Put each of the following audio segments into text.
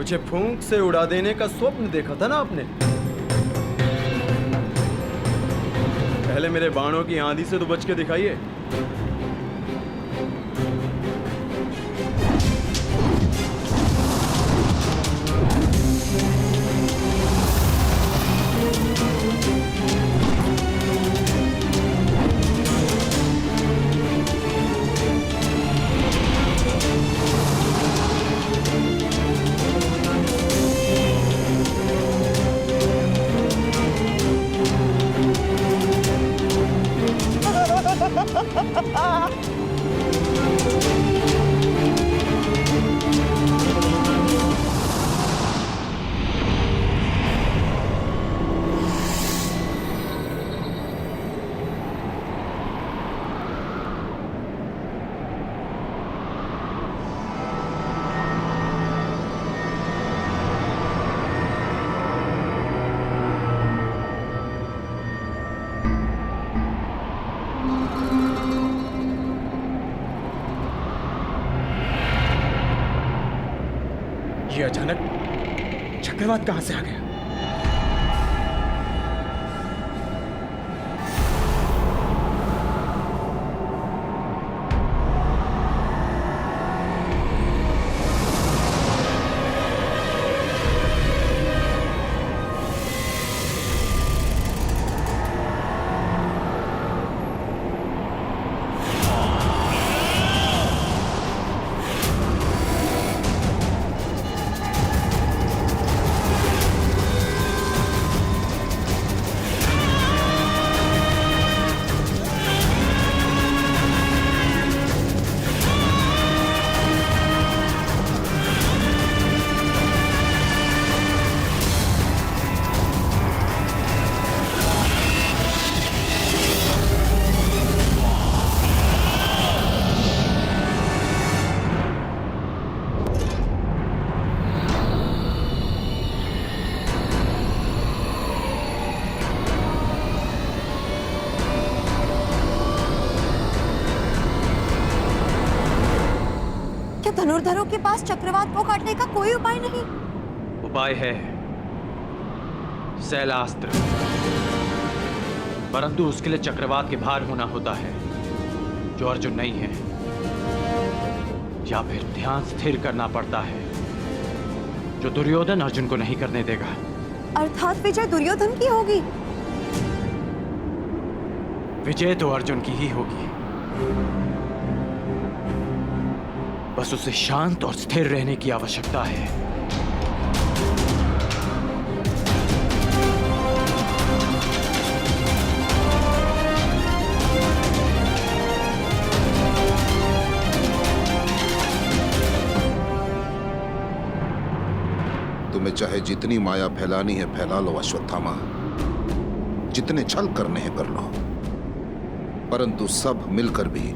मुझे फूंक से उड़ा देने का स्वप्न देखा था ना आपने? पहले मेरे बाणों की आंधी से तो बच के दिखाइए। ये अचानक चक्रवात कहां से आ गया? धनुर्धरों के पास चक्रवात को काटने का कोई उपाय नहीं? उपाय है, शैलास्त्र, परंतु उसके लिए चक्रवात के भार होना होता है जो अर्जुन नहीं है, या फिर ध्यान स्थिर करना पड़ता है जो दुर्योधन अर्जुन को नहीं करने देगा। अर्थात विजय दुर्योधन की होगी? विजय तो अर्जुन की ही होगी, बस उसे शांत और स्थिर रहने की आवश्यकता है। तुम्हें चाहे जितनी माया फैलानी है फैला लो अश्वत्थामा, जितने छल करने हैं कर लो, परंतु सब मिलकर भी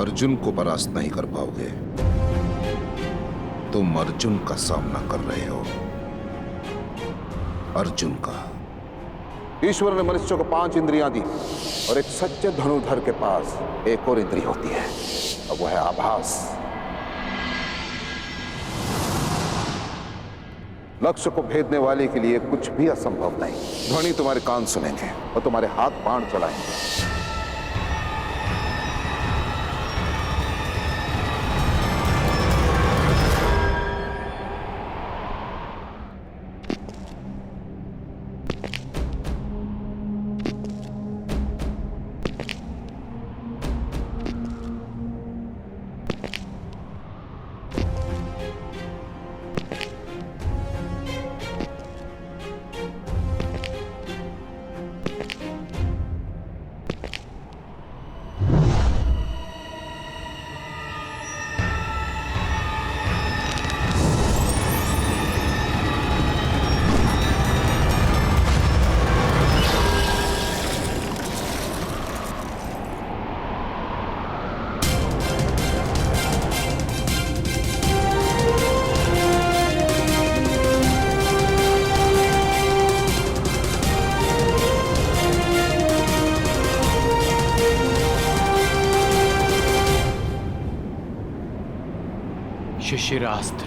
अर्जुन को परास्त नहीं कर पाओगे। तुम अर्जुन का सामना कर रहे हो, अर्जुन का। ईश्वर ने मनुष्य को 5 इंद्रियां दी और एक सच्चे धनुर्धर के पास एक और इंद्रिय होती है, और वह है आभास। लक्ष्य को भेदने वाले के लिए कुछ भी असंभव नहीं। ध्वनि तुम्हारे कान सुनेंगे और तुम्हारे हाथ बाण चलाएंगे। शिशिरास्त्र।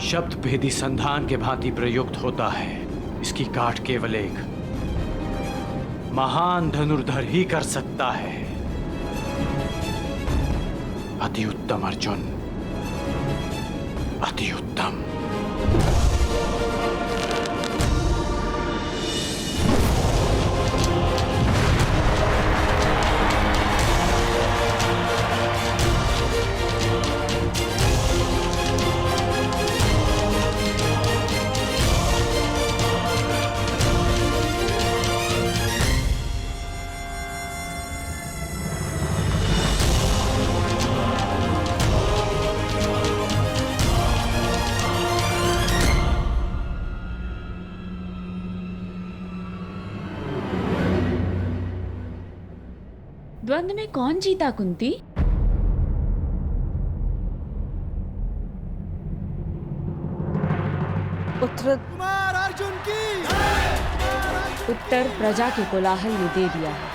शब्द भेदी संधान के भांति प्रयुक्त होता है। इसकी काट केवल एक महान धनुर्धर ही कर सकता है। अति उत्तम अर्जुन, अति उत्तम। द्वंद्व में कौन जीता कुंती? उत्तर उत्तर प्रजा के कोलाहल ने दे दिया है।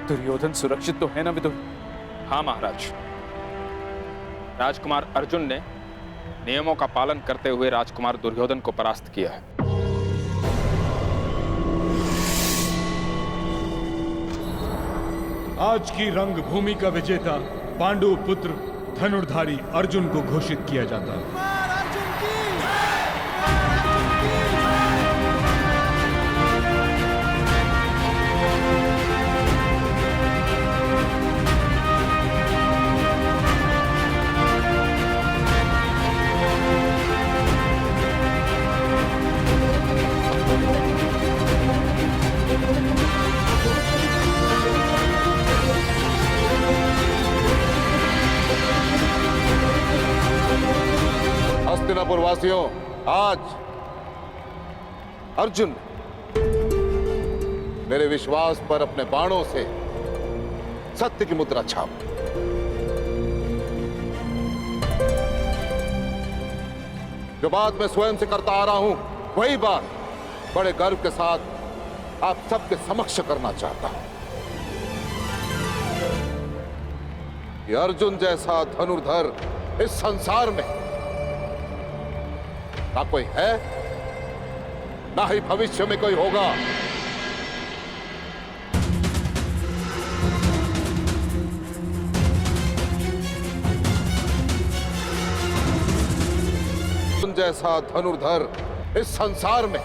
दुर्योधन सुरक्षित तो है ना विदुर? हाँ महाराज। राजकुमार अर्जुन ने नियमों का पालन करते हुए राजकुमार दुर्योधन को परास्त किया है। आज की रंगभूमि का विजेता पांडु पुत्र धनुर्धारी अर्जुन को घोषित किया जाता है। हस्तिनापुर वासियों, आज अर्जुन मेरे विश्वास पर अपने बाणों से सत्य की मुद्रा छाप। जो बात मैं स्वयं से करता आ रहा हूं, वही बात बड़े गर्व के साथ आप सबके समक्ष करना चाहता हूं कि अर्जुन जैसा धनुर्धर इस संसार में ना कोई है, ना ही भविष्य में कोई होगा। अर्जुन जैसा धनुर्धर इस संसार में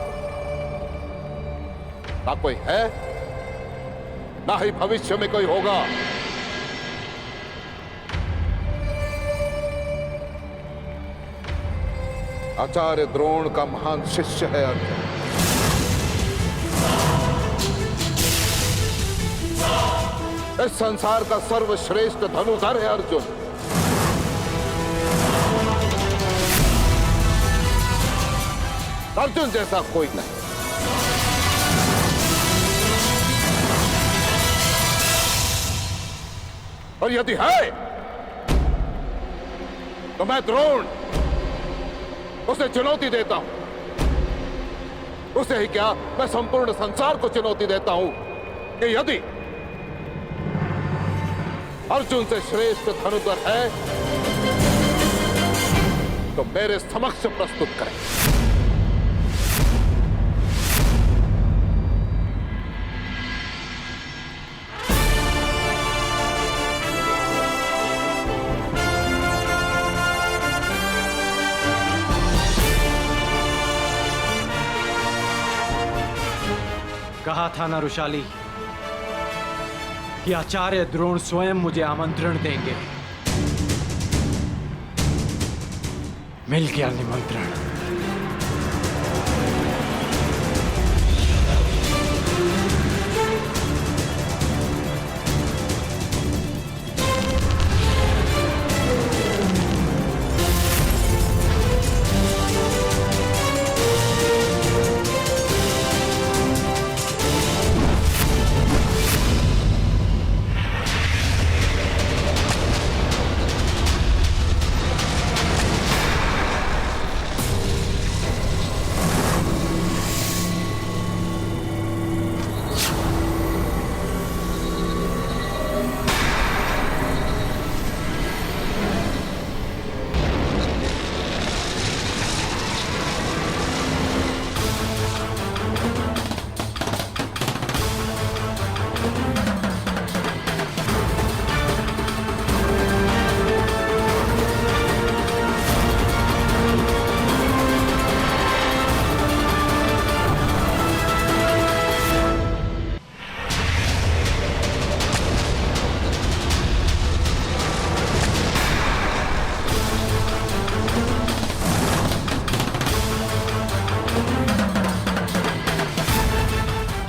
ना कोई है, ना ही भविष्य में कोई होगा। आचार्य द्रोण का महान शिष्य है अर्जुन। इस संसार का सर्वश्रेष्ठ धनुर्धर है अर्जुन। अर्जुन जैसा कोई नहीं। और यदि है तो मैं द्रोण उसे चुनौती देता हूं। उसे ही क्या, मैं संपूर्ण संसार को चुनौती देता हूं कि यदि अर्जुन से श्रेष्ठ धनुर्धर है तो मेरे समक्ष प्रस्तुत करें। कहा था ना रुशाली कि आचार्य द्रोण स्वयं मुझे आमंत्रण देंगे। मिल गया निमंत्रण।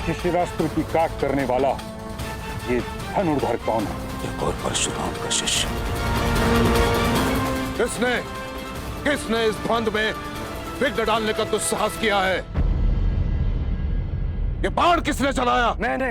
शिशिरास्त्र की काट करने वाला ये धनुर्धर कौन है? एक और परशुराम का शिष्य। किसने इस द्वंद में विघ्न डालने का दुस्साहस किया है? ये बाण किसने चलाया? मैंने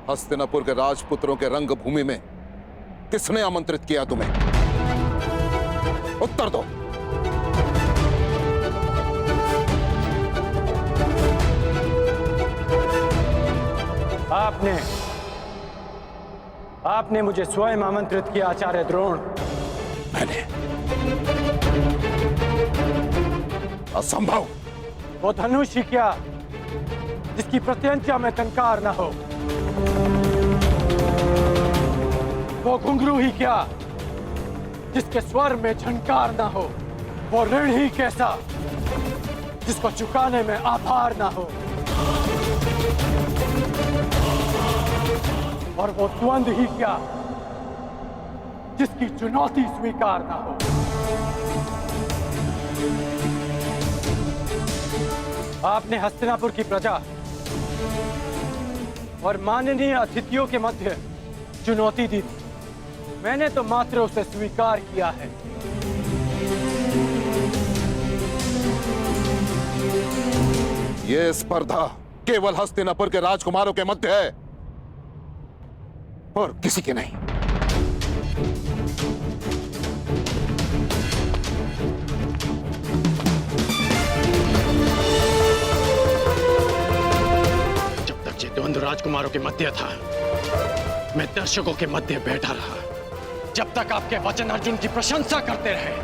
हस्तिनापुर के राजपुत्रों के रंगभूमि में किसने आमंत्रित किया तुम्हें? उत्तर दो। आपने मुझे स्वयं आमंत्रित किया आचार्य द्रोण। मैंने? असंभव। वो धनुष ही क्या जिसकी प्रत्यंचा में टंकार न हो, वो घुंघरू ही क्या जिसके स्वर में झंकार ना हो, वो ऋण ही कैसा जिसको चुकाने में आभार ना हो, और वो द्वंद ही क्या जिसकी चुनौती स्वीकार ना हो। आपने हस्तिनापुर की प्रजा और माननीय अतिथियों के मध्य चुनौती दी, मैंने तो मात्र उसे स्वीकार किया है। यह स्पर्धा केवल हस्तिनापुर के राजकुमारों के मध्य है और किसी के नहीं। जब तक ये द्वंद्व राजकुमारों के मध्य था, मैं दर्शकों के मध्य बैठा रहा। जब तक आपके वचन अर्जुन की प्रशंसा करते रहे,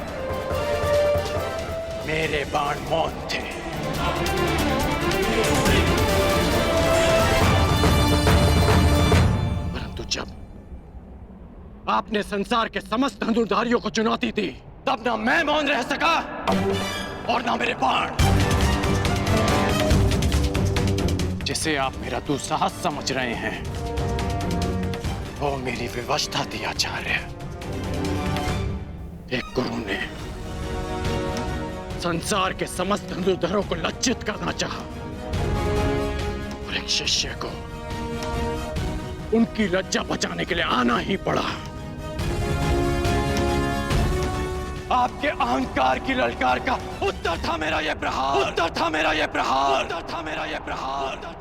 मेरे बाण मौन थे। परंतु जब आपने संसार के समस्त धनुर्धारियों को चुनौती दी, तब ना मैं मौन रह सका और ना मेरे बाण। जिसे आप मेरा दुस्साहस समझ रहे हैं वो मेरी विवशता थी आचार्य। एक गुरु ने संसार के समस्त धनुर्धरों को लज्जित करना चाहा और एक शिष्य को उनकी लज्जा बचाने के लिए आना ही पड़ा। आपके अहंकार की ललकार का उत्तर था मेरा ये प्रहार, उत्तर था मेरा ये प्रहार, उत्तर था मेरा ये प्रहार।